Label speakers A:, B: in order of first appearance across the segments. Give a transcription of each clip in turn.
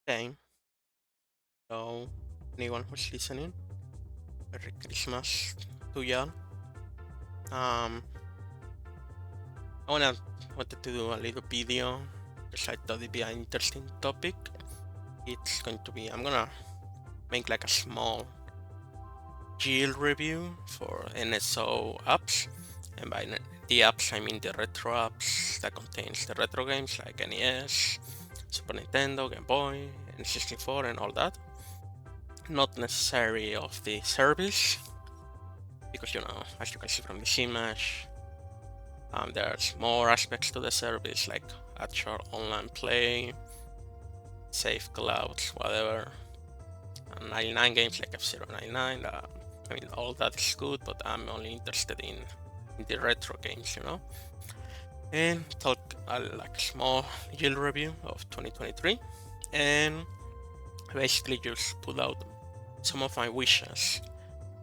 A: Okay, so anyone who's listening, Merry Christmas to y'all. Um, wanted to do a little video because I thought it'd be an interesting topic. It's going to be I'm gonna make like a small GL review for NSO apps, and by the apps I mean the retro apps that contains the retro games like NES, Super Nintendo, Game Boy, N64, and all that. Not necessarily of the service, because as you can see from this image, there's more aspects to the service like actual online play, save clouds, whatever, 99 games like F-Zero 99. I mean, all that is good, but I'm only interested in the retro games, and talk like a small yield review of 2023, and basically just put out some of my wishes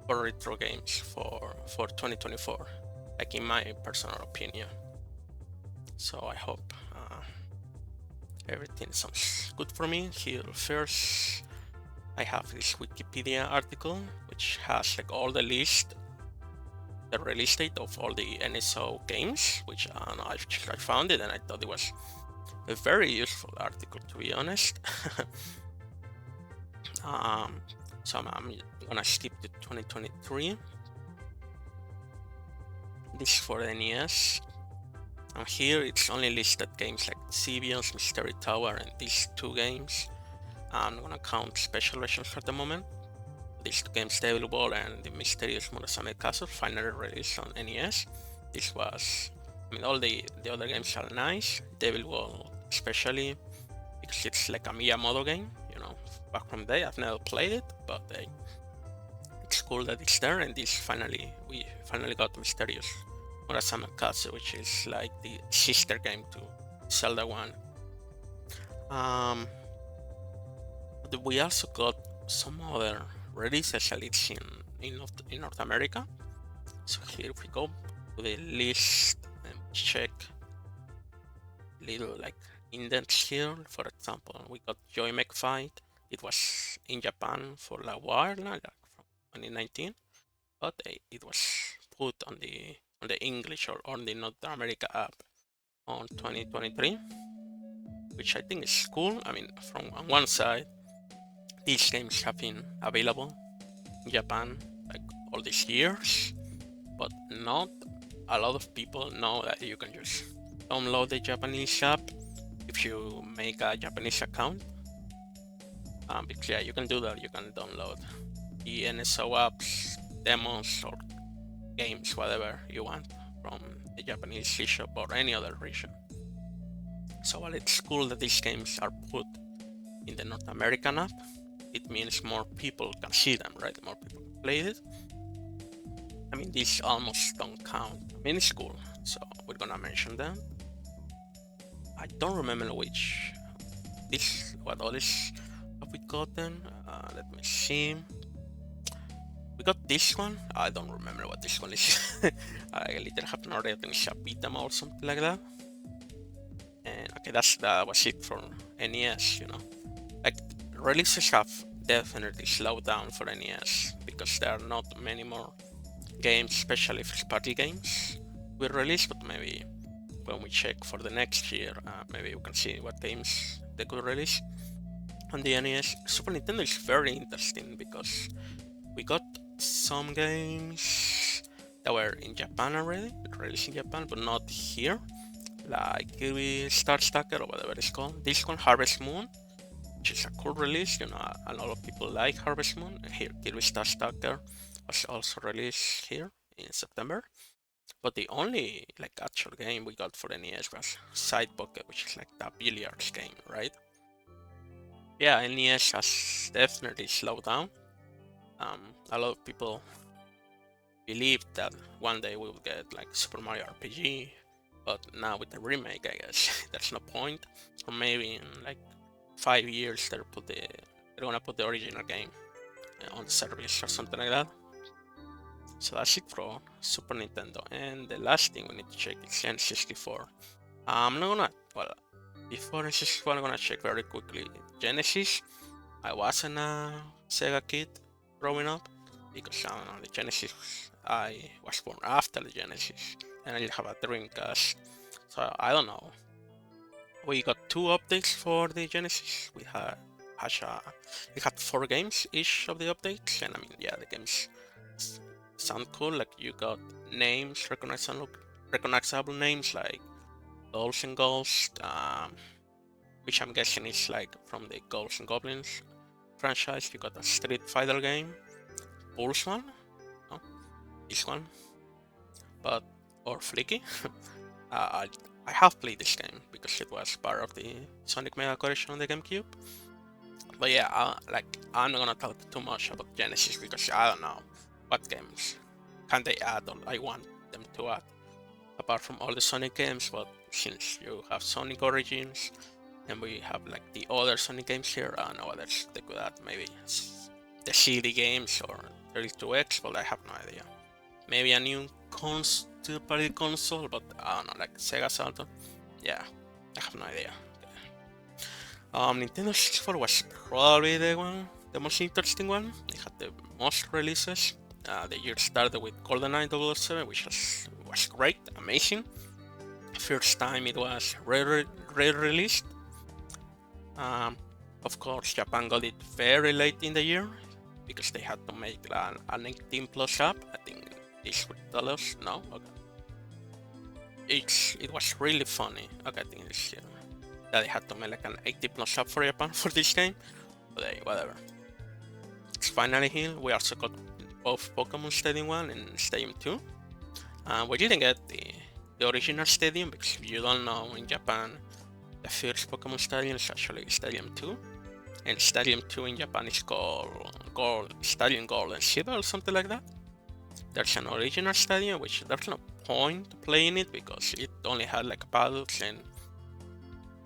A: for retro games for 2024, like in my personal opinion. So I hope everything sounds good for me. Here first, I have this Wikipedia article which has like all the release date of all the NSO games, which I found it and I thought it was a very useful article, to be honest. um, so I'm gonna skip to 2023. This is for NES. And here it's only listed games like Xevious, Mystery Tower, and these two games. I'm gonna count special versions for the moment. These two games available, and the Mysterious Murasame Castle finally released on NES. This was, I mean, all the other games are nice. Devil World especially, because it's like a Miyamoto game, back from the day. I've never played it, but it's cool that it's there, and we finally got Mysterious Murasame Castle, which is like the sister game to Zelda 1. Um, but we also got some other releases, at least in North America. So here we go to the list and check little like indents here. For example, we got Joy Fight. It was in Japan for a while, like from 2019, but it was put on the English or on the North America app on 2023, which I think is cool. I mean, from on one side, these games have been available in Japan like all these years, but not a lot of people know that you can just download the Japanese app if you make a Japanese account. Because yeah, you can do that. You can download the NSO apps, demos, or games, whatever you want from the Japanese eShop or any other region. So while it's cool that these games are put in the North American app, it means more people can see them, right? More people can play it. I mean, these almost don't count. I mean, it's cool, so we're gonna mention them. I don't remember what all this have we gotten. Let me see. We got this one. I don't remember what this one is. I literally have no idea. I think it's a beat them or something like that. And okay, that was it for NES. Like releases have definitely slowed down for NES because there are not many more games, especially first party games, will release. But maybe when we check for the next year, maybe we can see what games they could release on the NES. Super Nintendo is very interesting because we got some games that were in Japan already, released in Japan, but not here, like Kirby Star Stacker or whatever it's called. This one, Harvest Moon, which is a cool release. A lot of people like Harvest Moon. Here, Kirby Star Stacker was also released here in September. But the only like actual game we got for the NES was Side Pocket, which is like the billiards game, right? Yeah, NES has definitely slowed down. A lot of people believed that one day we would get like Super Mario RPG, but now with the remake, I guess there's no point. Or maybe in like 5 years they're gonna put the original game on the service or something like that. So that's it for Super Nintendo. And the last thing we need to check is N64. I'm not gonna, well, before this is what I'm gonna check very quickly. Genesis. I wasn't a Sega kid growing up because I don't know, the Genesis. I was born after the Genesis, and I didn't have a Dreamcast, so I don't know. We got 2 updates for the Genesis. We had 4 games each of the updates, and I mean, yeah, the games sound cool. Like you got names, recognizable names like Dolls and Ghosts, which I'm guessing is like from the Ghosts and Goblins franchise. You got a Street Fighter game, Pulse one, no, this one, but or Flicky. I I have played this game because it was part of the Sonic Mega Collection on the GameCube. But yeah, like I'm not gonna talk too much about Genesis because I don't know what games can they add or I want them to add apart from all the Sonic games. But since you have Sonic Origins and we have like the other Sonic games here, I don't know what else they could add. Maybe the CD games or 32X, but I have no idea. Maybe a new third-party console, but I don't know, like Sega Saturn. Yeah, I have no idea. Nintendo 64 was probably the most interesting one. It had the most releases. The year started with GoldenEye 007, which was great, amazing. First time it was re-released. Of course, Japan got it very late in the year because they had to make an 18 plus app. I think this would tell us. No? Okay. It was really funny. Okay, I think this year that they had to make like an 80 plus app for Japan for this game. But hey, whatever. It's finally here. We also got both Pokemon Stadium 1 and Stadium 2. We didn't get the original stadium because if you don't know, in Japan, the first Pokemon Stadium is actually Stadium 2. And Stadium 2 in Japan is called Stadium Gold and Silver or something like that. There's an original stadium which there's no point playing it because it only had like paddles and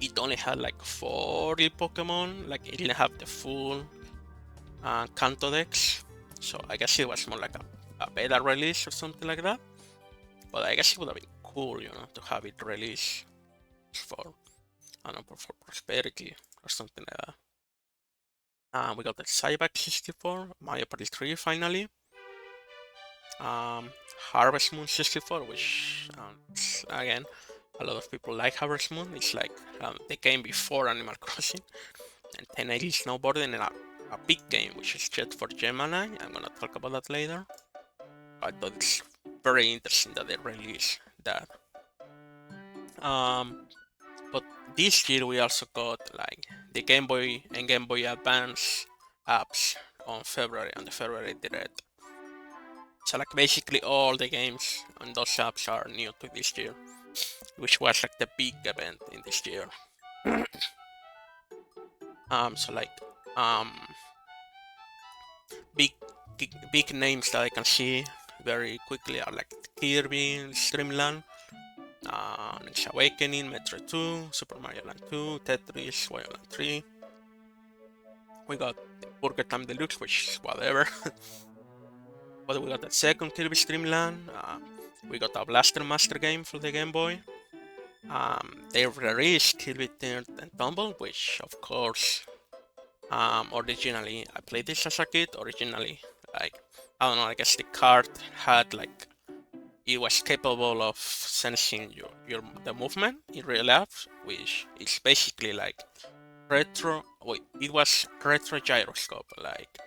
A: it only had like 40 Pokemon. Like it didn't have the full Kanto Dex. So I guess it was more like a beta release or something like that. But I guess it would have been cool, to have it released for, I don't know, for Prosperity or something like that. We got the Cyberpunk 64, Mario Party 3 finally. Harvest Moon 64, which again, a lot of people like Harvest Moon. It's like the game before Animal Crossing, and 1080 snowboarding, and a big game which is Jet for Gemini. I'm gonna talk about that later. I thought it's very interesting that they released that. But this year we also got like the Game Boy and Game Boy Advance apps on the February Direct. So like basically all the games on those apps are new to this year, which was like the big event in this year. So like big big names that I can see very quickly are like Kirby, Streamland, Link's Awakening, Metro 2, Super Mario Land 2, Tetris, Wario Land 3. We got Burger Time Deluxe, which is whatever. But we got the second Kirby Stream Land. We got a Blaster Master game for the Game Boy. They released Kirby Turned and Tumble, which of course, originally I played this as a kid. Originally, like I don't know, I guess the card had like it was capable of sensing the movement in real life, which is basically like it was retro gyroscope. Like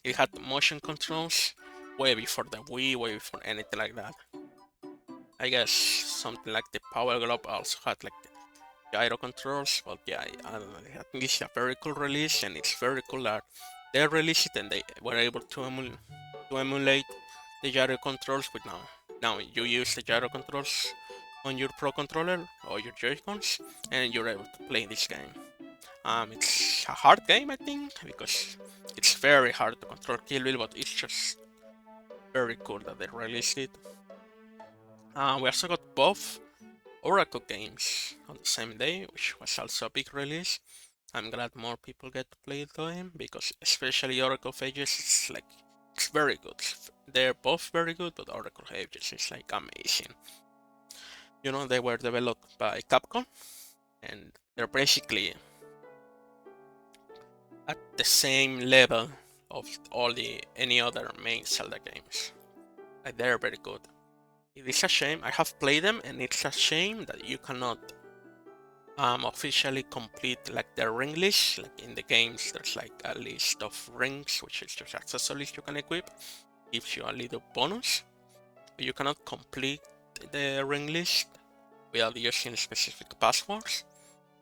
A: it had motion controls way before the Wii, way before anything like that. I guess something like the Power Glove also had like gyro controls, but yeah, I don't know. I think it's a very cool release, and it's very cool that they released it and they were able to emulate the gyro controls with now you use the gyro controls on your Pro controller or your Joy-Cons, and you're able to play this game. It's a hard game, I think, because it's very hard to control Kill Bill, but it's just very cool that they released it. We also got both Oracle games on the same day, which was also a big release. I'm glad more people get to play the game because especially Oracle of Ages, it's very good. They're both very good, but Oracle of Ages is like amazing. They were developed by Capcom, and they're basically at the same level of any other main Zelda games. Like, they're very good. It is a shame. I have played them, and it's a shame that you cannot officially complete like the ring list. Like in the games, there's like a list of rings, which is just accessories you can equip. Gives you a little bonus, but you cannot complete the ring list without using specific passwords,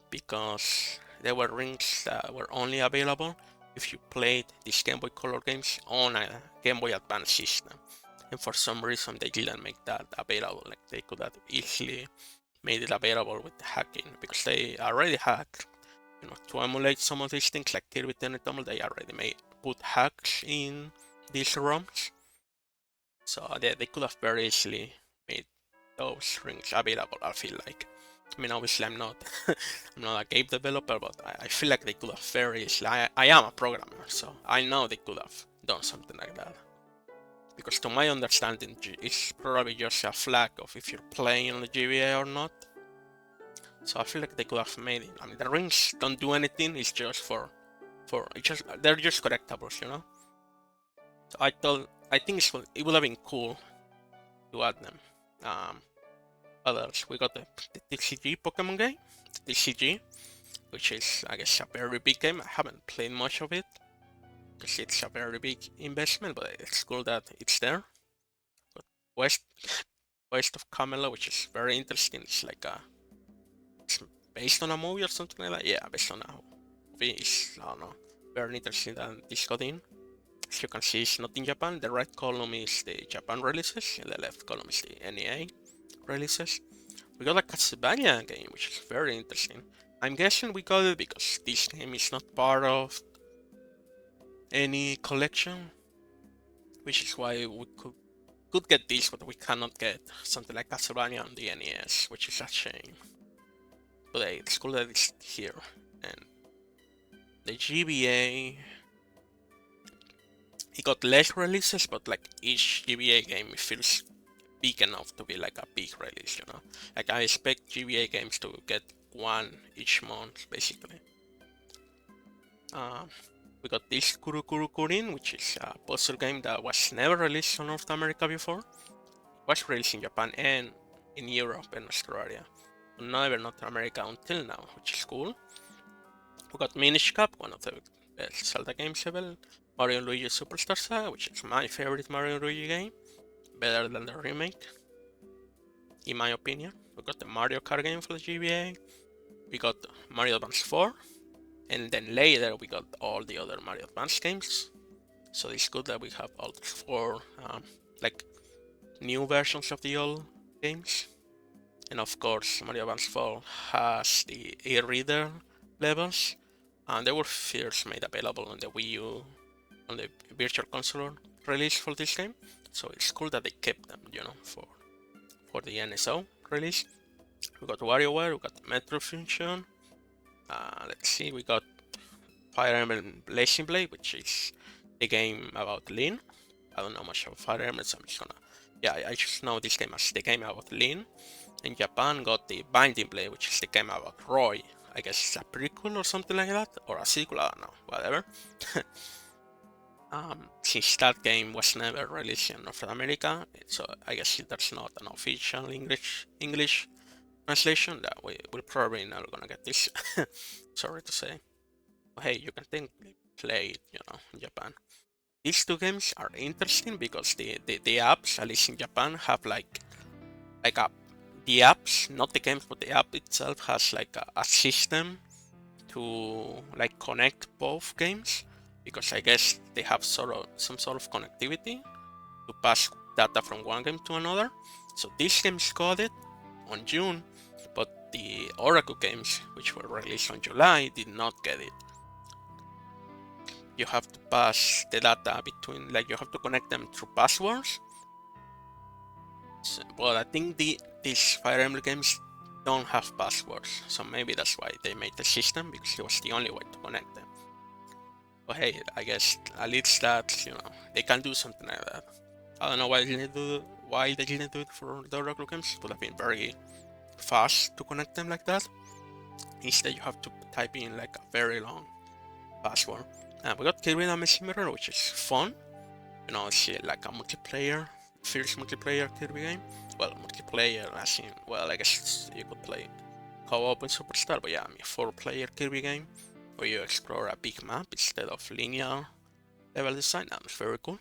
A: because there were rings that were only available if you played these Game Boy Color games on a Game Boy Advance system. And for some reason they didn't make that available. Like, they could have easily made it available with hacking, because they already hacked, to emulate some of these things like Kirby Tennis Tumble. They already put hacks in these ROMs, so they could have very easily made those rings available. I feel like. I mean, obviously I'm not I'm not a game developer, but I feel like they could have very easily. I am a programmer, so I know they could have done something like that. Because to my understanding, it's probably just a flag of if you're playing on the GBA or not. So I feel like they could have made it. I mean, the rings don't do anything. It's just they're just collectibles, So I think it would have been cool to add them. Others, we got the TCG Pokemon game, TCG, which is, I guess, a very big game. I haven't played much of it because it's a very big investment, but it's cool that it's there. But West of Camelot, which is very interesting. It's like it's based on a movie or something like that. Yeah, based on a movie. It's, I don't know, very interesting than this got in. As you can see, it's not in Japan. The right column is the Japan releases, and the left column is the NEA releases. We got a Castlevania game, which is very interesting. I'm guessing we got it because this game is not part of any collection, which is why we could get this, but we cannot get something like Castlevania on the NES, which is a shame. But hey, it's cool that it's here. And the GBA, it got less releases, but like each GBA game feels big enough to be like a big release, Like, I expect GBA games to get one each month, basically. We got this Kuru Kuru Kurin, which is a puzzle game that was never released in North America before. It was released in Japan and in Europe and Australia, but never North America until now, which is cool. We got Minish Cap, one of the best Zelda games ever. Mario & Luigi Superstar Saga, which is my favorite Mario & Luigi game. Better than the remake, in my opinion. We got the Mario Kart game for the GBA. We got Mario Advance 4. And then later we got all the other Mario Advance games. So it's good that we have all 4 like new versions of the old games. And of course, Mario Advance 4 has the e-reader levels, and they were first made available on the Wii U, on the Virtual Console release for this game. So it's cool that they kept them, for the NSO release. We got WarioWare, we got Metro Function. Let's see, we got Fire Emblem Blazing Blade, which is the game about Lyn. I don't know much about Fire Emblem, so I'm just gonna... Yeah, I just know this game as the game about Lyn. In Japan, got the Binding Blade, which is the game about Roy. I guess it's a prequel or something like that, or a sequel, I don't know, whatever. Since that game was never released in North America, so I guess there's not an official English translation, that we're probably not gonna get this. Sorry to say. But hey, you can technically play it, in Japan. These 2 games are interesting because the apps, at least in Japan, have like the apps, not the games, but the app itself has like a system to like connect both games, because I guess they have some sort of connectivity to pass data from one game to another. So these games got it on June, but the Oracle games, which were released on July, did not get it. You have to pass the data between, like, you have to connect them through passwords. So, but I think these Fire Emblem games don't have passwords, so maybe that's why they made the system, because it was the only way to connect them. But hey, I guess at least that, they can do something like that. I don't know why they didn't do it for the Oracle games. It would have been very fast to connect them like that. Instead, you have to type in like a very long password. We got Kirby Damage Mirror, which is fun. You know, it's like a multiplayer, fierce multiplayer Kirby game. Well, multiplayer as in, well, I guess you could play co-op in Superstar, but yeah, I mean, 4-player Kirby game where you explore a big map instead of linear level design. That was very cool.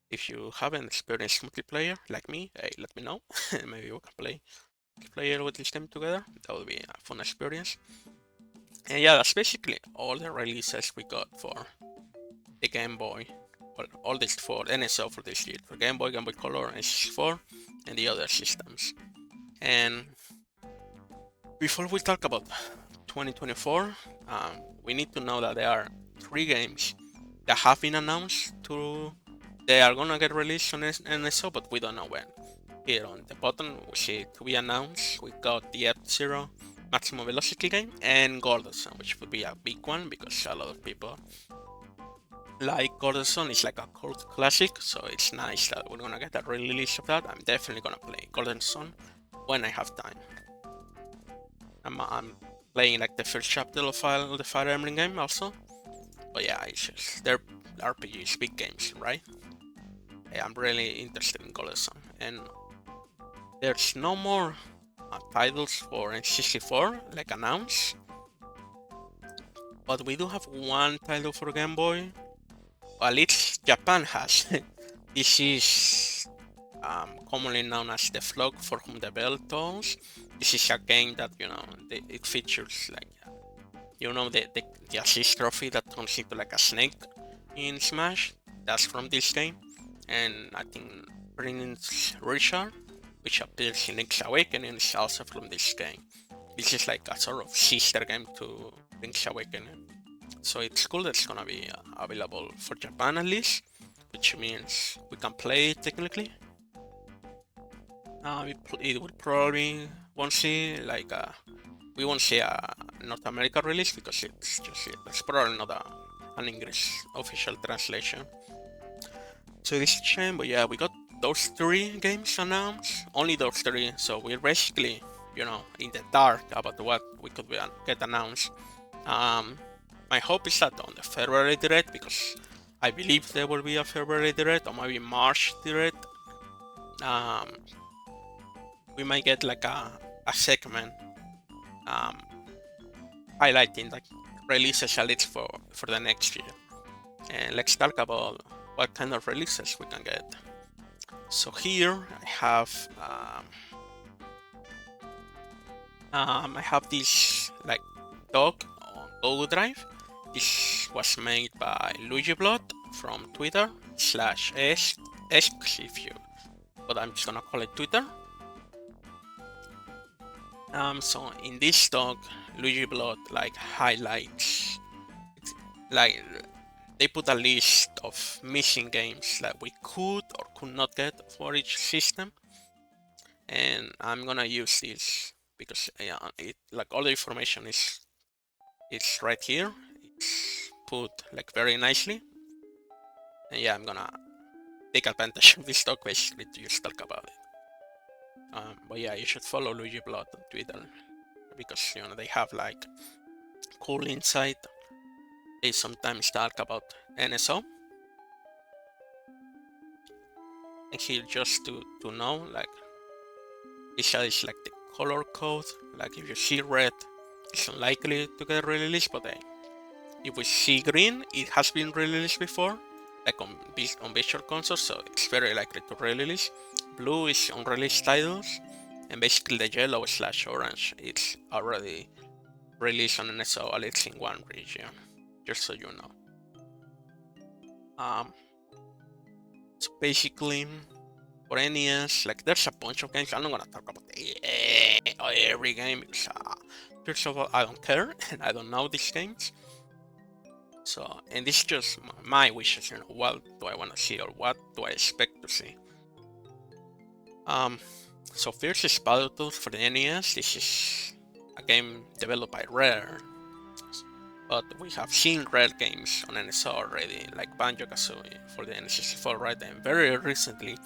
A: If you haven't experienced multiplayer like me, hey, let me know. Maybe we can play multiplayer with this game together. That would be a fun experience. And yeah, that's basically all the releases we got for the Game Boy. Well, all this for NSO for this year. For Game Boy, Game Boy Color, and 64, and the other systems. And before we talk about 2024, we need to know that there are 3 games that have been announced they are gonna get released on NSO, but we don't know when. Here on the bottom, we see to be announced. We got the F-Zero Maximum Velocity game and Golden Sun, which would be a big one because a lot of people like Golden Sun. Is like a cult classic, so it's nice that we're gonna get a release of that. I'm definitely gonna play Golden Sun when I have time. I'm playing like the first chapter of the Fire Emblem game also, but yeah, it's just they're RPGs, big games, right? Yeah, I'm really interested in Golden Sun, and there's no more titles for N64 like announced, but we do have one title for Game Boy. Well, it's Japan has. This is commonly known as the Flock for Whom the Bell Tolls. This is a game that it features like the assist trophy that turns into like a snake in Smash. That's from this game, and I think Prince Richard, which appears in Link's Awakening, is also from this game. This is like a sort of sister game to Link's Awakening. So it's cool that it's gonna be available for Japan at least, which means we can play it technically. It will probably won't see like we won't see a North America release because it's probably not an English official translation. So this is a shame, but yeah, we got those 3 games announced, only those 3. So we're basically in the dark about what we could get announced. My hope is that on the February Direct, because I believe there will be a February Direct or maybe March Direct, we might get like a segment highlighting like releases at least for the next year. And let's talk about what kind of releases we can get. So here I have this like dog on Google Drive. This was made by Luigi Blood from Twitter /X if you, but I'm just gonna call it Twitter. So in this dog, Luigi Blood like highlights, like they put a list of missing games that we could or could not get for each system, and I'm gonna use this because like all the information is right here. It's put like very nicely, and yeah, I'm gonna take advantage of this talk basically to just talk about it. But yeah, you should follow Luigi Blood on Twitter because they have like cool insight. They sometimes talk about NSO, and here just to know like this is like the color code. Like if you see red, it's unlikely to get released, but if we see green, it has been released before, like on Virtual Console, so it's very likely to release. Blue is unreleased titles, and basically the yellow / orange it's already released on NSO, at least in one region, just so you know. So basically, for NES, like there's a bunch of games. I'm not gonna talk about every game because first of all, I don't care and I don't know these games. So, and this is just my wishes, what do I want to see or what do I expect to see. So first is Battletoads for the NES. This is a game developed by Rare, but we have seen Rare games on NSO already, like Banjo-Kazooie for the N64, right? And very recently,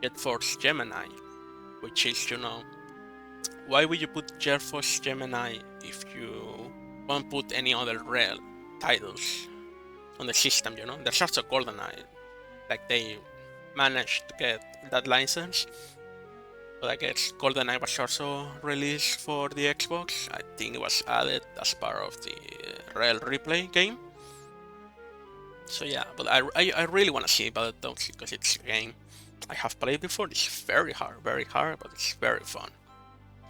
A: Jet Force Gemini, which is, why would you put GeForce Gemini if you won't put any other real titles on the system? You know, there's also GoldenEye, like they managed to get that license, but I guess GoldenEye was also released for the Xbox. I think it was added as part of the Real Replay game. So yeah, but I really want to see Battletoads because it's a game I have played before. It's very hard, but it's very fun.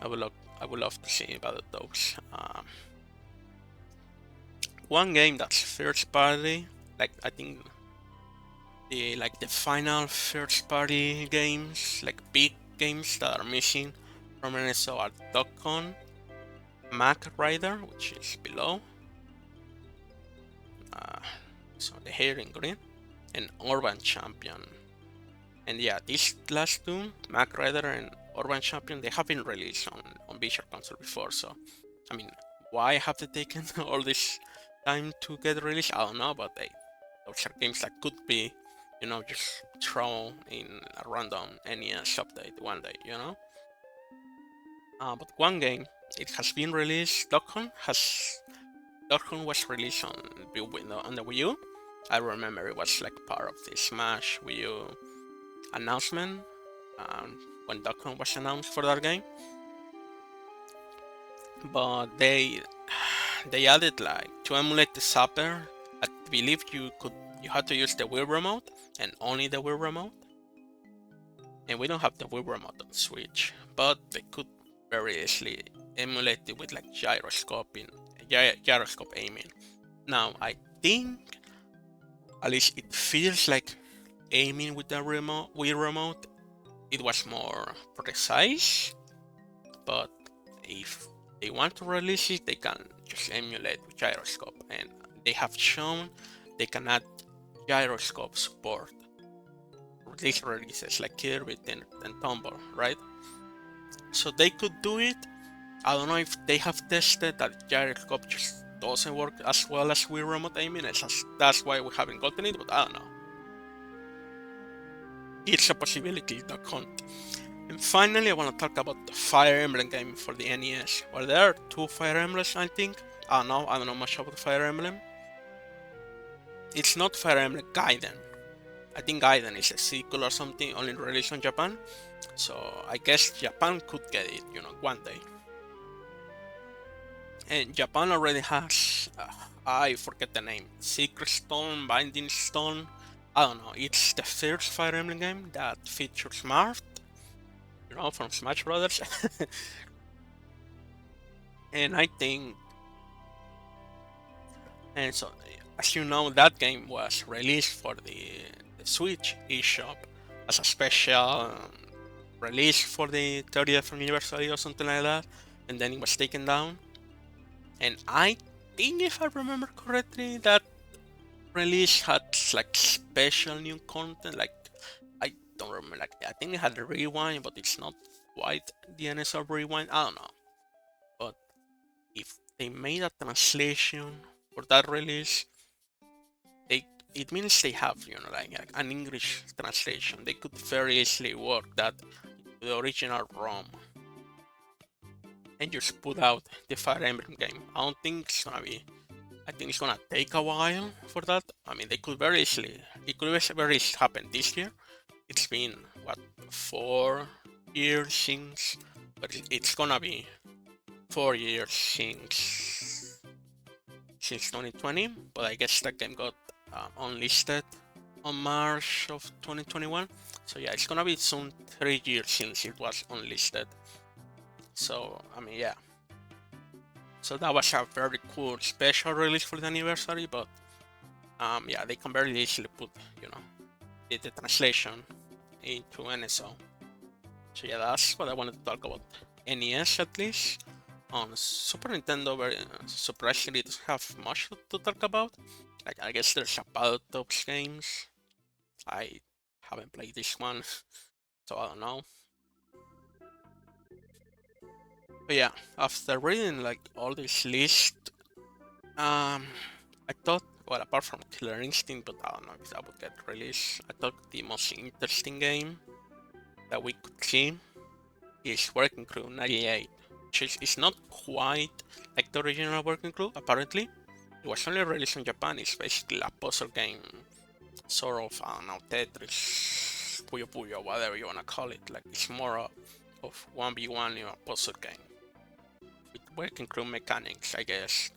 A: I would love to see Battletoads. One game that's first party, like I think the final first party games, like big games that are missing from NSO are Duck-Con, Mac Rider, which is below, so the hair in green, and Urban Champion. And yeah, these last two, Mac Rider and Urban Champion, they have been released on Visual Console before, so I mean, why have they taken all this time to get released? I don't know, but those are games that could be, just thrown in a random NES update one day, But one game, it has been released. Duck Hunt was released on the Wii U. I remember it was like part of the Smash Wii U announcement when Duck Hunt was announced for that game. But they added like to emulate the Zapper. I believe you had to use the Wii remote and only the Wii remote. And we don't have the Wii remote on Switch, but they could very easily emulate it with like gyroscope aiming. Now I think at least it feels like aiming with the Wii remote it was more precise, but if they want to release it, they can just emulate with gyroscope, and they have shown they can add gyroscope support for these releases like Kirby and Tumble, right? So they could do it. I don't know if they have tested that gyroscope just doesn't work as well as Wii remote aiming. That's why we haven't gotten it, but I don't know. It's a possibility, Duck Hunt. And finally, I want to talk about the Fire Emblem game for the NES. Well, there are two Fire Emblems, I think. I don't know much about Fire Emblem. It's not Fire Emblem Gaiden. I think Gaiden is a sequel or something, only released in Japan. So I guess Japan could get it, one day. And Japan already has, I forget the name, Secret Stone, Binding Stone. I don't know. It's the first Fire Emblem game that features Marth, from Smash Brothers. And I think, and so as you know, that game was released for the Switch eShop as a special release for the 30th anniversary or something like that, and then it was taken down. And I think, if I remember correctly, that release had like special new content. Like I don't remember. Like I think it had a rewind, but it's not quite the NSR rewind. I don't know. But if they made a translation for that release, it means they have like an English translation. They could very easily work that into the original ROM and just put out the Fire Emblem game. I don't think it's gonna be. I think it's gonna take a while for that. I mean, it could very easily happen this year. It's been what 4 years since, but it's gonna be 4 years since 2020. But I guess that game got unlisted on March of 2021. So yeah, it's gonna be soon 3 years since it was unlisted. So I mean, yeah. So that was a very cool special release for the anniversary, but yeah, they can very easily put the translation into NSO. So yeah, that's what I wanted to talk about. NES at least. On Super Nintendo, surprisingly, it doesn't have much to talk about. Like I guess there's a Battletoads games. I haven't played this one, so I don't know. But yeah, after reading like all this list, I thought, well, apart from Killer Instinct, but I don't know if that would get released. I thought the most interesting game that we could see is Working Crew 98. which is it's not quite like the original Working Clue. Apparently, it was only released in Japan. It's basically a puzzle game, sort of, I don't know, Tetris, Puyo Puyo, whatever you wanna call it. Like it's more of 1v1, puzzle game with Working Clue mechanics, I guess.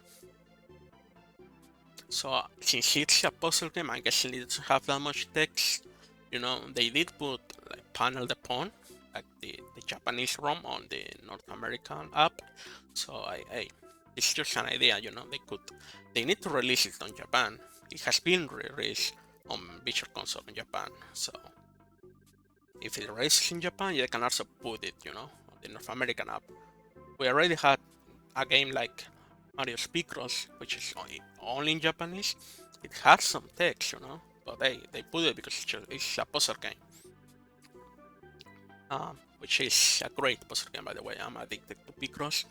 A: So since it's a puzzle game, I guess it doesn't have that much text. They did put like Panel the Pawn, like the Japanese ROM on the North American app. So it's just an idea. They need to release it on Japan. It has been released on Virtual Console in Japan. So if it releases in Japan, they can also put it, on the North American app. We already had a game like Mario Picross, which is only in Japanese. It has some text, but they put it because it's a puzzle game. Which is a great puzzle game, by the way. I'm addicted to Picross.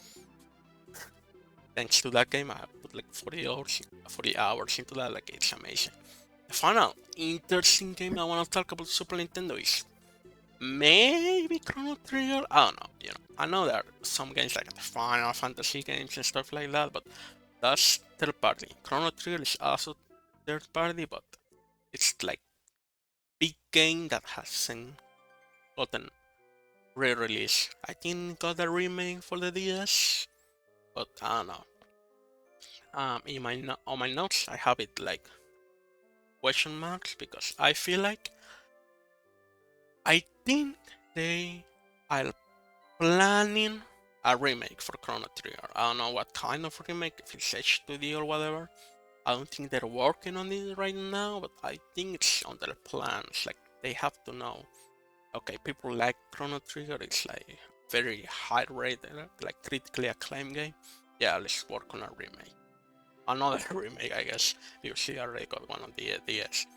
A: Thanks to that game, I put like 40 hours into that. Like, it's amazing. The final interesting game I want to talk about Super Nintendo is maybe Chrono Trigger. I don't know. I know there are some games like the Final Fantasy games and stuff like that, but that's third party. Chrono Trigger is also third party, but it's like big game that hasn't gotten re-release. I think got a remake for the DS, but I don't know. On my notes, I have it like question marks because I think they are planning a remake for Chrono Trigger. I don't know what kind of remake, if it's H2D or whatever. I don't think they're working on it right now, but I think it's on their plans. Like, they have to know. Okay, people like Chrono Trigger. It's like very high rated, like critically acclaimed game. Yeah, let's work on a remake. Another remake, I guess, because they already got one on the DS.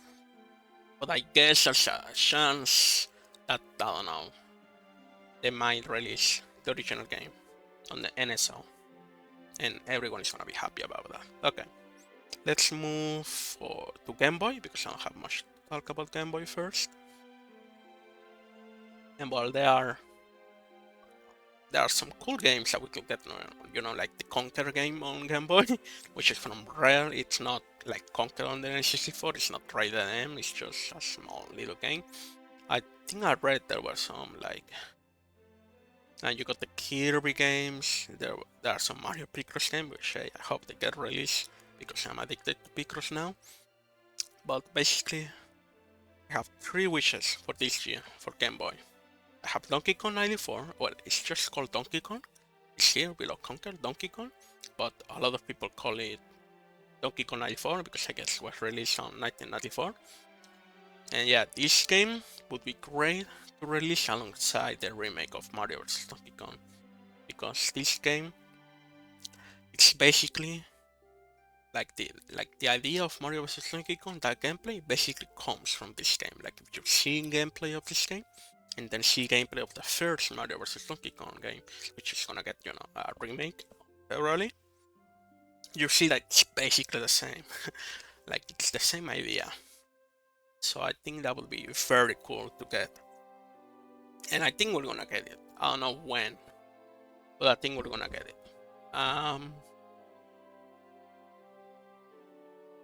A: But I guess there's a chance that, I don't know, they might release the original game on the NSO, and everyone is gonna be happy about that. Okay, let's move to Game Boy because I don't have much to talk about Game Boy first. And well, there are some cool games that we could get, like the Conquer game on Game Boy, which is from Rare. It's not like Conquer on the N64, it's not rated M, it's just a small little game. I think I read there were some like, and you got the Kirby games, there are some Mario Picross games, which I hope they get released because I'm addicted to Picross now. But basically, I have 3 wishes for this year for Game Boy. I have Donkey Kong 94, well, it's just called Donkey Kong. It's here below Conquer, Donkey Kong, but a lot of people call it Donkey Kong 94 because I guess it was released on 1994. And yeah, this game would be great to release alongside the remake of Mario vs. Donkey Kong, because this game, it's basically like the idea of Mario vs. Donkey Kong, that gameplay basically comes from this game. Like, if you see gameplay of this game, and then see gameplay of the first Mario vs. Donkey Kong game, which is gonna get, a remake early, you see that it's basically the same. Like, it's the same idea. So I think that would be very cool to get. And I think we're gonna get it. I don't know when, but I think we're gonna get it.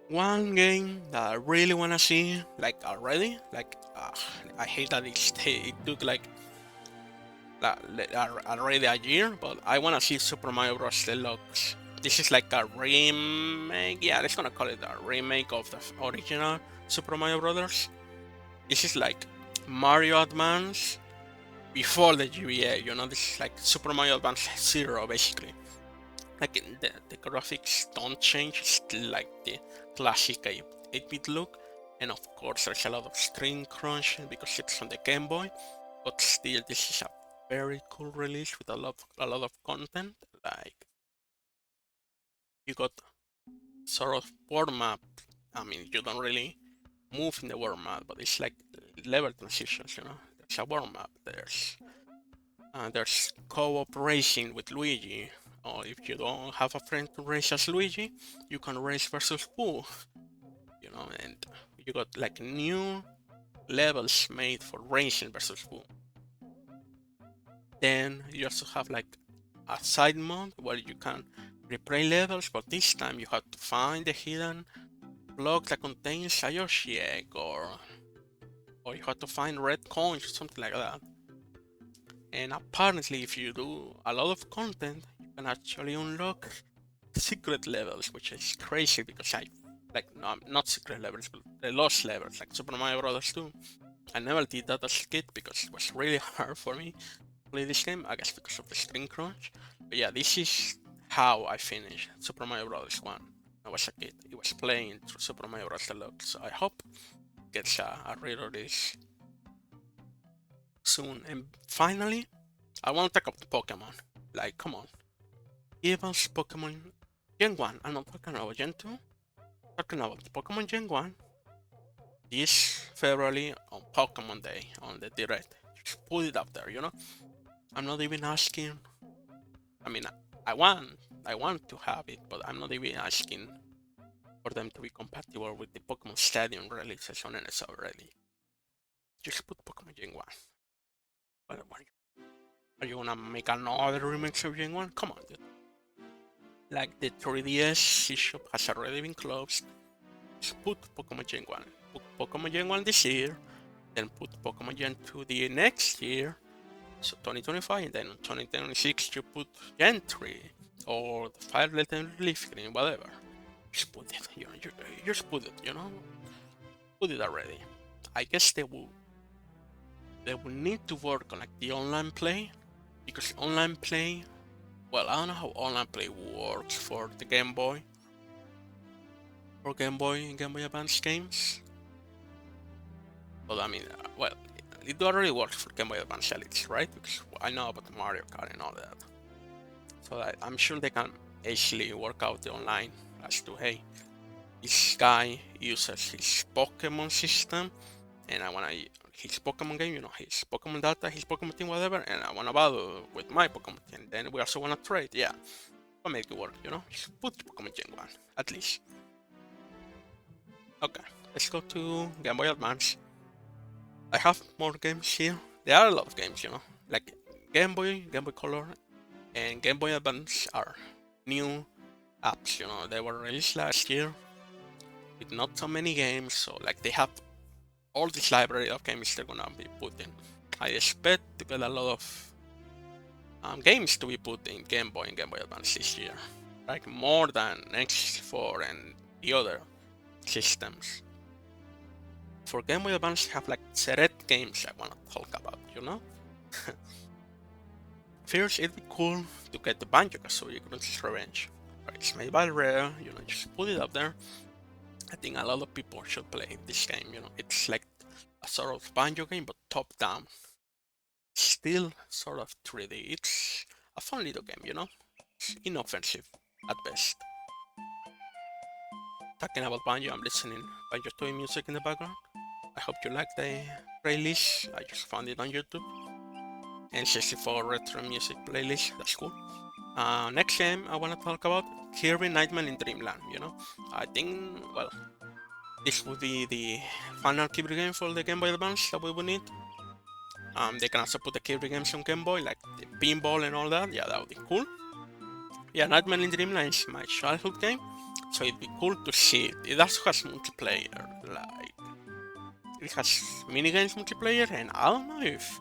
A: One game that I really wanna see, like already, like I hate that it took like already a year, but I wanna see Super Mario Bros. Deluxe. This is like a remake. Yeah, let's gonna call it a remake of the original Super Mario Brothers. This is like Mario Advance before the GBA. This is like Super Mario Advance 0, basically. Like, the graphics don't change. It's still like the classic 8-bit look, and of course there's a lot of screen crunch because it's on the Game Boy. But still, this is a very cool release with a lot of content. Like, you got sort of world map. I mean, you don't really move in the world map, but it's like level transitions. There's a world map. There's co-op racing with Luigi. Or if you don't have a friend to race as Luigi, you can race versus Pooh. And you got like new levels made for racing versus Pooh. Then you also have like a side mode where you can replay levels, but this time you have to find the hidden block that contains a Yoshi egg, or you have to find red coins or something like that. And apparently, if you do a lot of content, you can actually unlock secret levels, which is crazy because no, not secret levels, but the lost levels, like Super Mario Bros. 2. I never did that as a kid because it was really hard for me to play this game, I guess because of the screen crunch. But yeah, this is how I finished Super Mario Bros. 1 when I was a kid. It was playing through Super Mario Bros. Deluxe, so I hope it gets a re-release soon. And finally, I want to talk about Pokemon. Like, come on. Give us Pokemon Gen 1. I'm not talking about Gen 2. I'm talking about Pokemon Gen 1 this February on Pokemon Day, on the Direct. Just put it up there, you know? I'm not even asking. I mean, I want to have it, but I'm not even asking for them to be compatible with the Pokemon Stadium releases on NS already. Just put Pokemon Gen 1. What are you gonna make another remix of Gen 1? Come on, dude. Like the 3DS eShop has already been closed. Just put Pokemon Gen 1. Put Pokemon Gen 1 this year, then put Pokemon Gen 2 the next year, so 2025, and then 2026 you put Gen 3 or the Fire Legend Leaf Green, whatever. Just put it, you just put it, you know? Put it already. I guess they will need to work on like the online play, because online play, well, I don't know how online play works for the Game Boy, or Game Boy and Game Boy Advance games. But I mean, well, it already works for Game Boy Advance Elite, right? Because I know about the Mario Kart and all that. So I'm sure they can easily work out the online as to, hey, this guy uses his Pokemon system, and I wanna his Pokemon game, you know, his Pokemon data, his Pokemon team, whatever, and I wanna battle with my Pokemon team. Then we also wanna trade, yeah. I'll make it work, you know? Just put Pokemon Gen 1, at least. Okay, let's go to Game Boy Advance. I have more games here. There are a lot of games, you know, like Game Boy, Game Boy Color, and Game Boy Advance are new apps, you know, they were released last year with not so many games, so like they have all this library of games they're gonna be put in. I expect to get a lot of games to be put in Game Boy and Game Boy Advance this year, like more than X4 and the other systems. For Game Boy Advance, have like select games I wanna talk about, you know? First, it'd be cool to get the Banjo-Kazooie Grunty's Revenge. It's made by Rare, you know, just put it up there. I think a lot of people should play this game, you know. It's like a sort of Banjo game, but top-down. Still sort of 3D. It's a fun little game, you know. It's inoffensive at best. Talking about Banjo, I'm listening Banjo Toy music in the background. I hope you like the playlist. I just found it on YouTube. N64 retro music playlist, that's cool. Next game I want to talk about Kirby Nightmare in Dreamland, you know. I think, well, this would be the final Kirby game for the Game Boy Advance that we would need. They can also put the Kirby games on Game Boy, like the pinball and all that. Yeah, that would be cool. Yeah, Nightmare in Dreamland is my childhood game, so it'd be cool to see it. It also has multiplayer, like it has minigames multiplayer, and I don't know if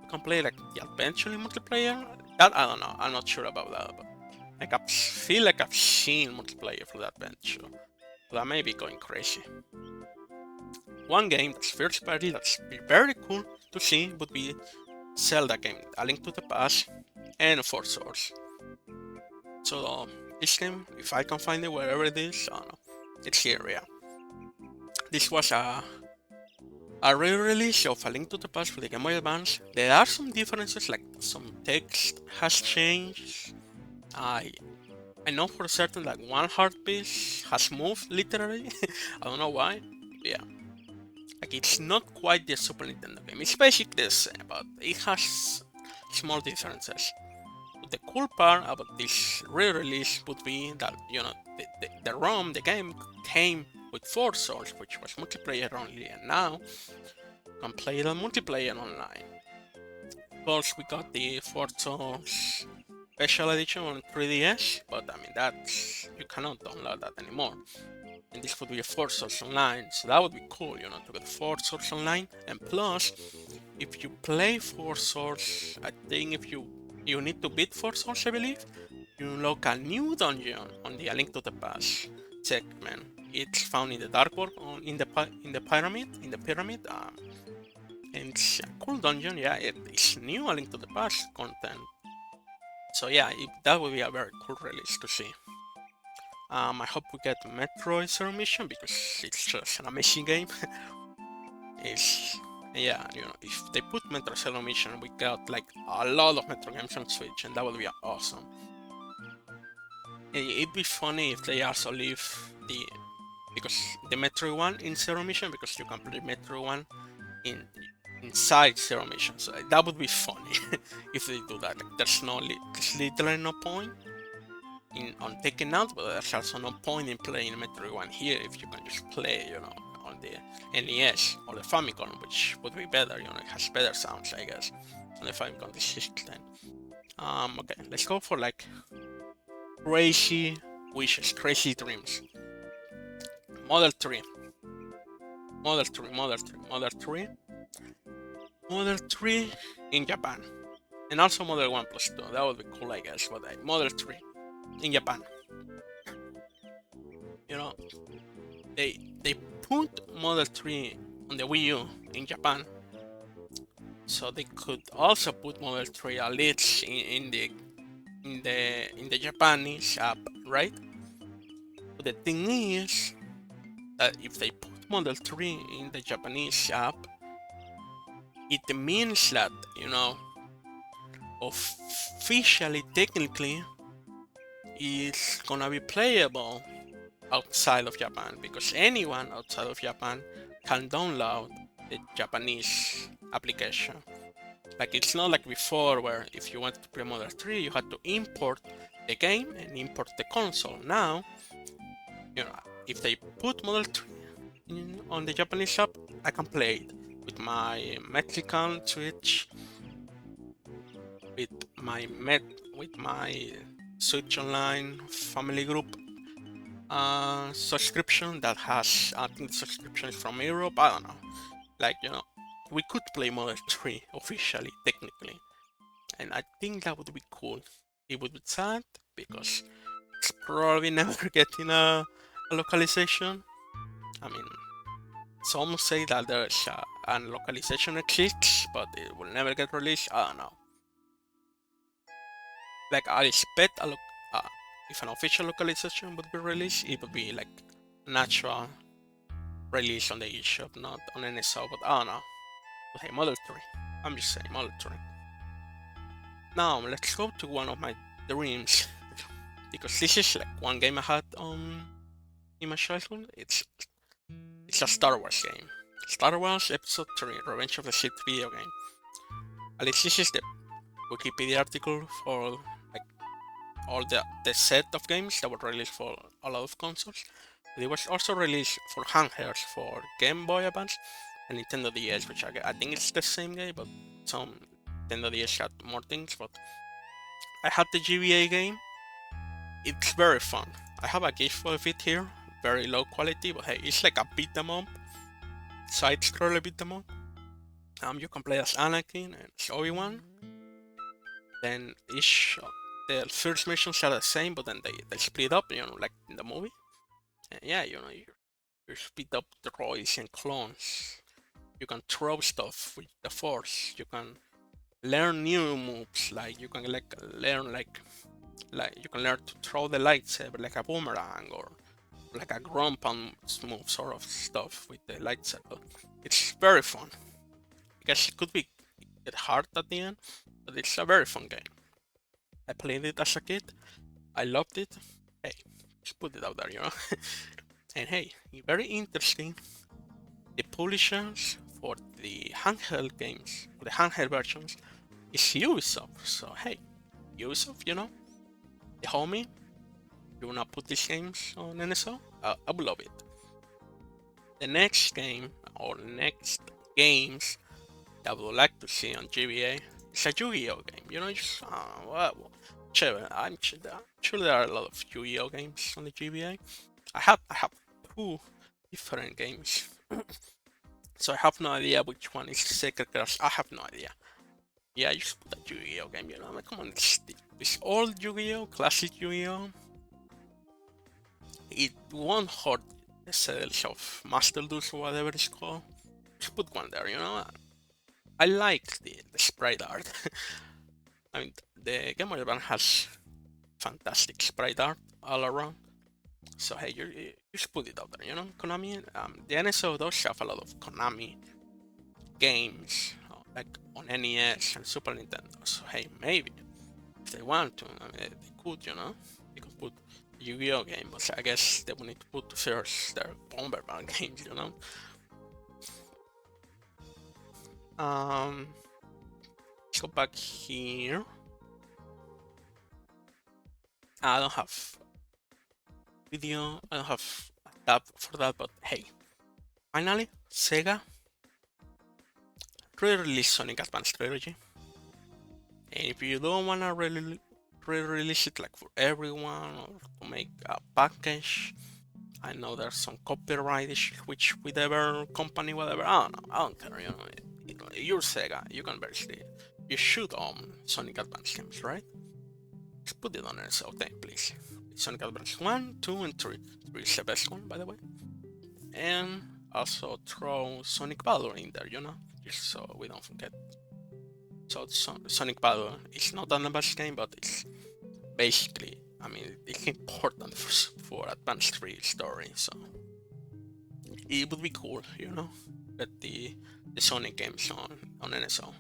A: you can play like the adventure multiplayer. That I don't know. I'm not sure about that, but like I feel like I've seen multiplayer for that adventure. But I may be going crazy. One game that's first party that's be very cool to see would be Zelda game, A Link to the Past and Four Swords. So this game, if I can find it wherever it is, I don't know. It's here, yeah. This was a re-release of A Link to the Past for the Game Boy Advance. There are some differences, like some text has changed. I know for certain that one heart piece has moved literally. I don't know why. But yeah, like it's not quite the Super Nintendo game. It's basically the same, but it has small differences. But the cool part about this re-release would be that, you know, the ROM, the game, came with Four Swords, which was multiplayer only, and now you can play it on multiplayer online. Of course, we got the Four Swords special edition on 3DS, but I mean that's you cannot download that anymore. And this would be a 4 Souls Online, so that would be cool, to get 4 Souls Online. And plus, if you play 4 Souls, I think if you need to beat 4 Souls, I believe, you unlock a new dungeon on the A Link to the Past segment. It's found in the Dark World, in the pyramid. And it's a cool dungeon. Yeah, it's new A Link to the Past content. So yeah, that would be a very cool release to see. I hope we get Metroid Zero Mission because it's just an amazing game. It's yeah, if they put Metroid Zero Mission, we got like a lot of Metro games on Switch, and that would be awesome. It'd be funny if they also leave because the Metroid one in Zero Mission, because you can play Metroid one inside Zero Mission. So that would be funny if they do that. Like, there's literally no point on taking out, but there's also no point in playing Metroid 1 here if you can just play, on the NES or the Famicom, which would be better, it has better sounds, I guess, on the Famicom system. Okay, let's go for like crazy wishes, crazy dreams. Model 3. Model 3, Model 3, Model 3. Model 3 in Japan. And also Model 1 plus 2, that would be cool, I guess, but Model 3 in Japan. They put Model 3 on the Wii U in Japan, so they could also put Model 3 at least in the Japanese app, right? But the thing is that if they put Model 3 in the Japanese app, it means that officially, technically, it's gonna be playable outside of Japan, because anyone outside of Japan can download the Japanese application. Like, it's not like before where if you wanted to play Model 3 you had to import the game and import the console. Now, if they put Model 3 on the Japanese app, I can play it with my Mexican Switch, with my Switch Online family group subscription that has, I think the subscription is from Europe, I don't know. Like, we could play Model 3 officially, technically. And I think that would be cool. It would be sad because it's probably never getting a localization. I mean, some say that there's a localization exists, but it will never get released. I don't know. Like, I expect if an official localization would be released, it would be like natural release on the eShop, not on NSO, but I don't know. But hey, Model 3. I'm just saying, Model 3. Now, let's go to one of my dreams. Because this is like one game I had in my childhood. It's a Star Wars game. Star Wars Episode 3, Revenge of the Sith video game. At least this is the Wikipedia article for like all the set of games that were released for a lot of consoles. But it was also released for handhelds for Game Boy Advance and Nintendo DS, which I think it's the same game, but some Nintendo DS had more things. But I had the GBA game. It's very fun. I have a GIF of it here, very low quality, but hey, it's like a beat 'em up, side scroller beat 'em up. You can play as Anakin and Obi-Wan. Then the first missions are the same, but then they split up, like in the movie. And yeah, you split up the droids and clones. You can throw stuff with the Force. You can learn new moves, like you can learn you can learn to throw the lightsaber like a boomerang, or like a grump and move sort of stuff with the lightsaber. It's very fun. I guess it could be hard at the end, but it's a very fun game. I played it as a kid. I loved it. Hey, just put it out there, And hey, very interesting. The publishers for the handheld games, the handheld versions, is Ubisoft. So hey, Ubisoft, the homie, you wanna put these games on NSO? I would love it. The next game, or next games that I would like to see on GBA is a Yu-Gi-Oh game. whichever. I'm sure there are a lot of Yu-Gi-Oh games on the GBA. I have two different games, so I have no idea which one is Sacred Crush. I have no idea. Yeah, you should put a Yu-Gi-Oh game, you know? I mean, come on, this old Yu-Gi-Oh, classic Yu-Gi-Oh, it won't hurt the sales of Master Duels or whatever it's called. Just put one there, you know? I like the sprite art. I mean, the Game Boy Advance has fantastic sprite art all around. So hey, you just put it out there, you know? Konami, the NSO does have a lot of Konami games, like on NES and Super Nintendo. So hey, maybe if they want to, I mean, they could, you know? They could put Yu-Gi-Oh game, but I guess they would need to put first their Bomberman games, you know? Let's go back here. I don't have video, I don't have a tab for that, but hey, finally, Sega re-released Sonic Advance Trilogy. And if you don't wanna re-release it like for everyone or to make a package, I know there's some copyright issues which whatever company, whatever. I don't know. I don't care. You know, you're Sega. You can basically, you should own Sonic Advance games, right? Just put it on there. So thank please. Sonic Advance 1, 2, and 3. 3 is the best one, by the way. And also throw Sonic Battle in there, you know, just so we don't forget. So Sonic Battle is not the best game, but it's basically, I mean, it's important for Advance 3 story, so it would be cool, you know, get the Sonic games on NSO.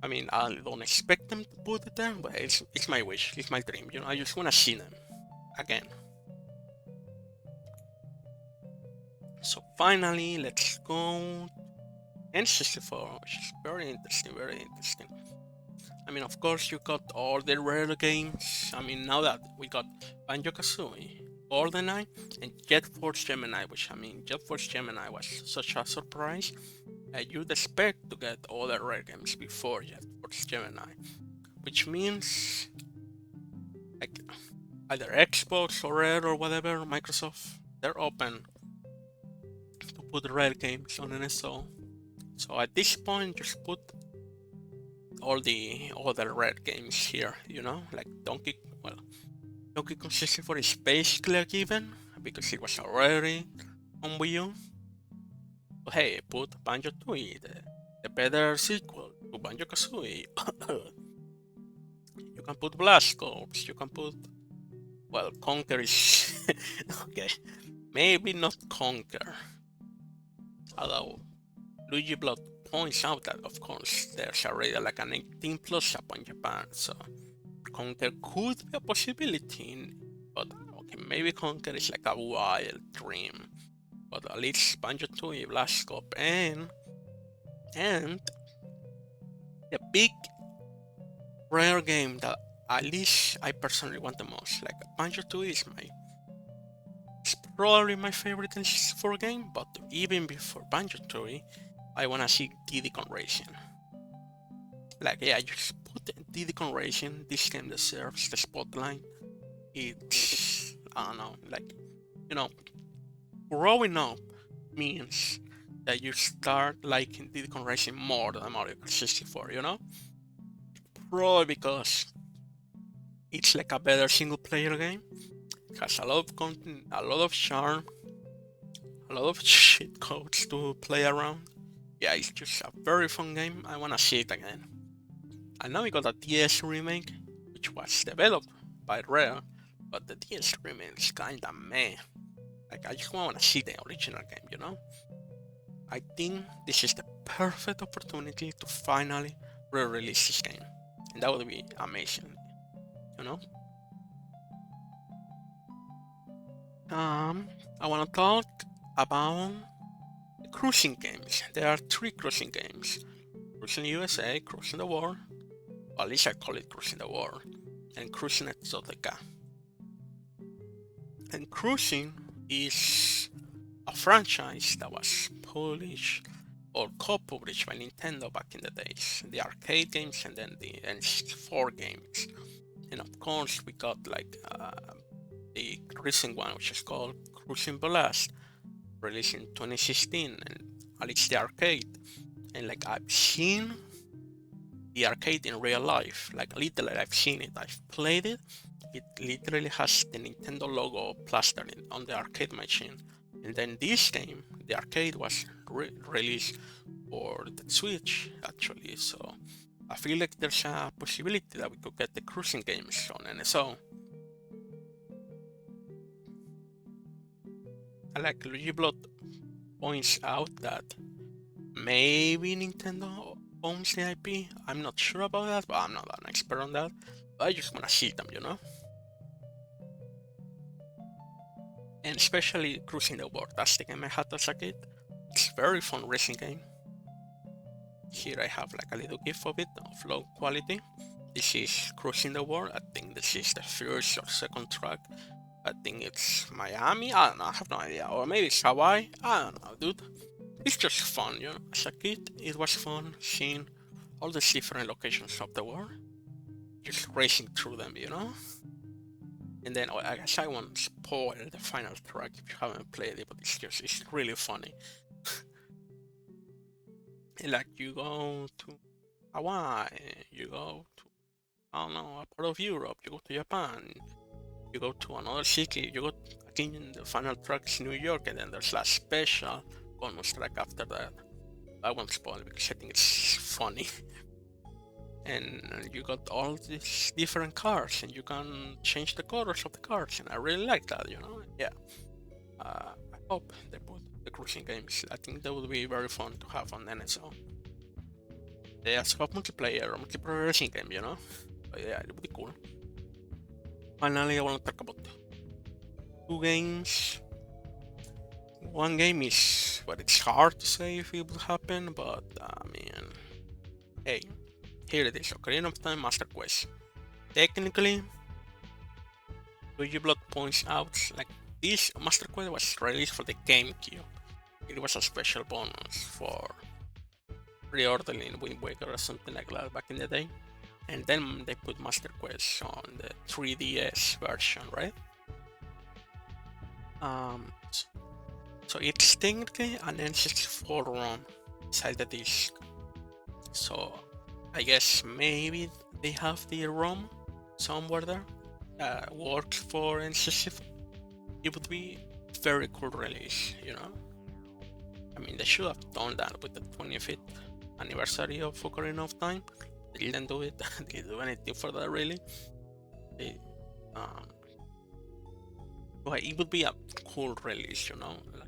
A: I mean, I don't expect them to put it there, but it's my wish, it's my dream, you know, I just want to see them again. So finally, let's go N64, which is very interesting, very interesting. I mean, of course, you got all the rare games. I mean, now that we got Banjo-Kazooie, GoldenEye, and Jet Force Gemini, which, I mean, Jet Force Gemini was such a surprise. You'd expect to get all the rare games before Jet Force Gemini, which means, like, either Xbox or Rare or whatever, Microsoft, they're open to put rare games on NSO. So at this point, just put all the other rare games here, you know, like Donkey Kong 64 is basically a given because it was already on Wii U. But hey, put Banjo-Tooie, the better sequel to Banjo-Kazooie. You can put Blast Corps, you can put, well, Conquer is okay, maybe not Conquer, although Luigi Blood points out that, of course, there's already like an 18 plus upon Japan, so Conquer could be a possibility, but okay, maybe Conquer is like a wild dream. But at least Banjo-Tooie, Blast Corps, and the big rare game that at least I personally want the most, like Banjo-Tooie is it's probably my favorite N64 game, but even before Banjo-Tooie, I wanna see Diddy Kong Racing. Like, yeah, just put Diddy Kong Racing. This game deserves the spotlight. It's, I don't know, like, you know, growing up means that you start liking Diddy Kong Racing more than Mario Kart 64, you know? Probably because it's like a better single player game. It has a lot of content, a lot of charm, a lot of shit codes to play around. Yeah, it's just a very fun game. I wanna see it again. And now we got a DS remake, which was developed by Rare, but the DS remake is kinda meh. Like, I just wanna see the original game, you know? I think this is the perfect opportunity to finally re-release this game. And that would be amazing, you know? I wanna talk about cruising games. There are 3 cruising games. Cruising USA, Cruising the World, or at least I call it Cruising the World, and Cruising Exotica. And Cruising is a franchise that was published or co-published by Nintendo back in the days. The arcade games and then the N64 games. And of course, we got like the recent one, which is called Cruising Blast, released in 2016, and at least the arcade. And like I've seen the arcade in real life, like literally I've seen it, I've played it. It literally has the Nintendo logo plastered on the arcade machine. And then this game, the arcade, was released for the Switch actually. So I feel like there's a possibility that we could get the cruising games on NSO. I like Luigi Blood points out that maybe Nintendo owns the IP. I'm not sure about that, but I'm not an expert on that. But I just wanna see them, you know? And especially Cruising the World, that's the game I had as a kid. It's a very fun racing game. Here I have like a little gif of it, of low quality. This is Cruising the World. I think this is the first or second track. I think it's Miami. I don't know, I have no idea. Or maybe it's Hawaii. I don't know, dude. It's just fun, you know. As a kid, it was fun seeing all these different locations of the world. Just racing through them, you know. And then I guess I won't spoil the final track if you haven't played it, but it's really funny. And like you go to Hawaii, you go to, I don't know, a part of Europe, you go to Japan, you go to another city, you go again, the final track is New York, and then there's a special bonus track after that. I won't spoil it because I think it's funny. And you got all these different cars, and you can change the colors of the cars, and I really like that, you know. Yeah. I hope they put the cruising games. I think that would be very fun to have on NSO. They also have multiplayer racing game, you know. But yeah, it would be cool. Finally, I want to talk about two games. One game is, but it's hard to say if it will happen, but I mean, hey, here it is, Ocarina of Time Master Quest. Technically, Luigi Blood points out, like, this Master Quest was released for the GameCube. It was a special bonus for pre-ordering Wind Waker or something like that back in the day. And then they put Master Quest on the 3DS version, right? So it's technically an N64 ROM inside the disc. So I guess maybe they have the ROM somewhere there that works for N64. It would be very cool release, you know. I mean, they should have done that with the 25th anniversary of Ocarina of Time. They didn't do it. They didn't do anything for that really. They, but it would be a cool release, you know. Like,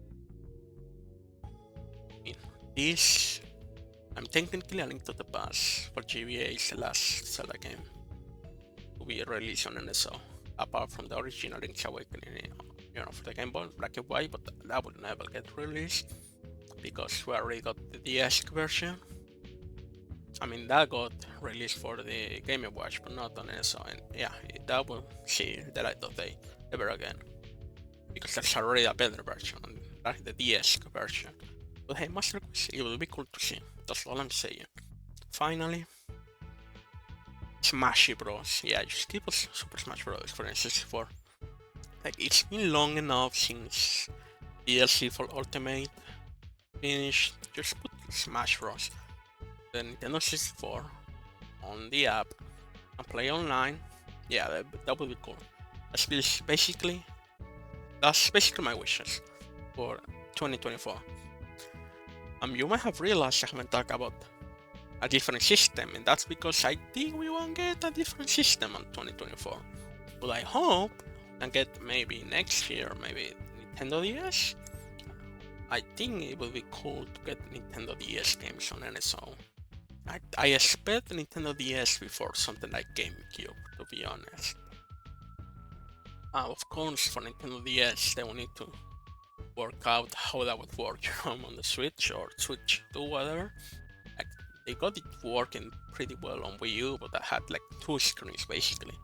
A: I mean, this, I'm technically a Link to the Past for GBA is the last Zelda game to be released on NSO, apart from the original Link's Awakening, you know, for the Game Boy Black and White, but that would never get released because we already got the DS version. I mean, that got released for the Game & Watch, but not on NSO, and yeah, that will see the light of day ever again, because there's already a better version, like the DS version. But hey, Master Quest, it will be cool to see, that's all I'm saying. Finally, Smash Bros. Yeah, just keep us Super Smash Bros. For N64. Like, it's been long enough since DLC for Ultimate finished. Just put Smash Bros. The Nintendo 64 on the app and play online. Yeah, that would be cool. That's basically my wishes for 2024. You might have realized I haven't talked about a different system, and that's because I think we won't get a different system on 2024. But I hope and get maybe next year, maybe Nintendo DS. I think it would be cool to get Nintendo DS games on NSO. I expect Nintendo DS before something like GameCube, to be honest. Of course, for Nintendo DS, they will need to work out how that would work, you know, on the Switch or Switch 2, whatever. Like, they got it working pretty well on Wii U, but I had like 2 screens basically.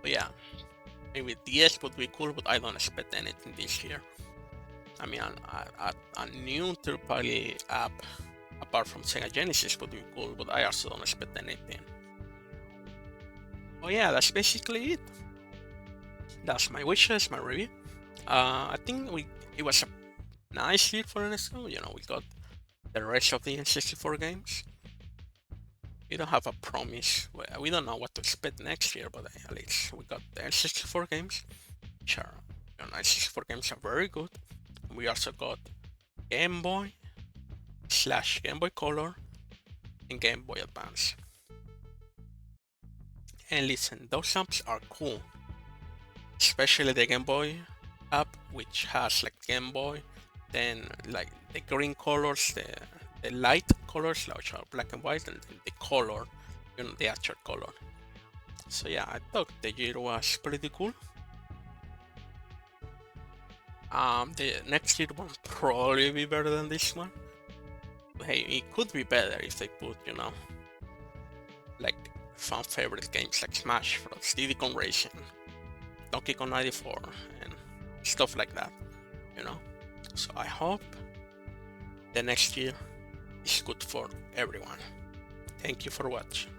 A: But yeah, maybe DS would be cool, but I don't expect anything this year. I mean, a new third-party app apart from Sega Genesis would be cool, but I also don't expect anything. Oh yeah, that's basically it. That's my wishes, my review. I think it was a nice year for NSO. You know, we got the rest of the N64 games. We don't have a promise. We don't know what to expect next year, but at least we got the N64 games, which are, you know, N64 games are very good. We also got Game Boy / Game Boy Color and Game Boy Advance. And listen, those apps are cool, especially the Game Boy app, which has like Game Boy, then like the green colors, the light colors, which are black and white, and then the color, you know, the actual color. So yeah, I thought the year was pretty cool. The next year will probably be better than this one. Hey, it could be better if they put, you know, like fan favorite games like Smash Bros, Diddy Kong Racing, Donkey Kong 94, and stuff like that, you know. So I hope the next year is good for everyone. Thank you for watching.